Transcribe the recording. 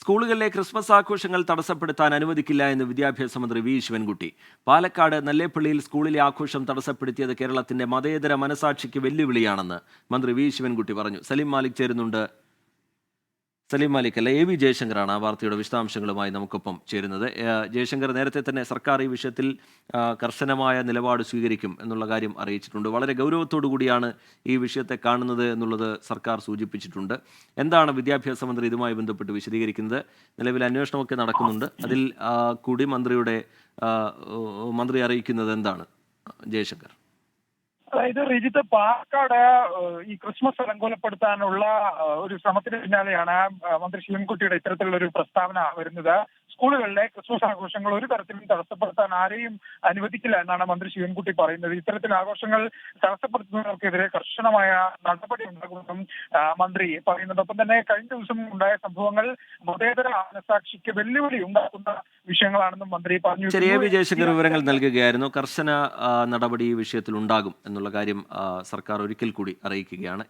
സ്കൂളുകളിലെ ക്രിസ്മസ് ആഘോഷങ്ങൾ തടസ്സപ്പെടുത്താൻ അനുവദിക്കില്ല എന്ന് വിദ്യാഭ്യാസ മന്ത്രി വി ശിവൻകുട്ടി. പാലക്കാട് നല്ലേപ്പള്ളിയിൽ സ്കൂളിലെ ആഘോഷം തടസ്സപ്പെടുത്തിയത് കേരളത്തിന്റെ മതേതര മനസാക്ഷിക്ക് വെല്ലുവിളിയാണെന്ന് മന്ത്രി വി ശിവൻകുട്ടി പറഞ്ഞു. സലീം മാലിക് ചേരുന്നുണ്ട്. സലീം മാലിക് അല്ല, എ വി ജയശങ്കറാണ് ആ വാർത്തയുടെ വിശദാംശങ്ങളുമായി നമുക്കൊപ്പം ചേരുന്നത്. ജയശങ്കർ നേരത്തെ തന്നെ സർക്കാർ ഈ വിഷയത്തിൽ കർശനമായ നിലപാട് സ്വീകരിക്കും എന്നുള്ള കാര്യം അറിയിച്ചിട്ടുണ്ട്. വളരെ ഗൗരവത്തോടു കൂടിയാണ് ഈ വിഷയത്തെ കാണുന്നത് എന്നുള്ളത് സർക്കാർ സൂചിപ്പിച്ചിട്ടുണ്ട്. എന്താണ് വിദ്യാഭ്യാസ മന്ത്രി ഇതുമായി ബന്ധപ്പെട്ട് വിശദീകരിക്കുന്നത്? നിലവിൽ അന്വേഷണമൊക്കെ നടക്കുന്നുണ്ട്. അതിൽ കൂടി മന്ത്രി അറിയിക്കുന്നത് എന്താണ് ജയശങ്കർ? അതായത് റിജിത്ത്, പാലക്കാട് ഈ ക്രിസ്മസ് അലങ്കോലപ്പെടുത്താനുള്ള ഒരു ശ്രമത്തിന് പിന്നാലെയാണ് മന്ത്രി ശിവൻകുട്ടിയുടെ ഇത്തരത്തിലുള്ള ഒരു പ്രസ്താവന വരുന്നത്. സ്കൂളുകളിലെ ക്രിസ്മസ് ആഘോഷങ്ങൾ ഒരു തരത്തിലും തടസ്സപ്പെടുത്താൻ ആരെയും അനുവദിക്കില്ല എന്നാണ് മന്ത്രി ശിവൻകുട്ടി പറയുന്നത്. ഇത്തരത്തിൽ ആഘോഷങ്ങൾ തടസ്സപ്പെടുത്തുന്നവർക്കെതിരെ കർശനമായ നടപടി ഉണ്ടാകുമെന്നും മന്ത്രി പറയുന്നത്. ഒപ്പം തന്നെ കഴിഞ്ഞ ദിവസം ഉണ്ടായ സംഭവങ്ങൾ മതേതര മനസാക്ഷിക്ക് വെല്ലുവിളി ഉണ്ടാക്കുന്ന വിഷയങ്ങളാണെന്നും മന്ത്രി പറഞ്ഞു. ചെറിയ വി ജയശങ്കർ വിവരങ്ങൾ നൽകുകയായിരുന്നു. കർശന നടപടി ഈ വിഷയത്തിൽ ഉണ്ടാകും എന്നുള്ള കാര്യം സർക്കാർ ഒരിക്കൽ കൂടി അറിയിക്കുകയാണ്.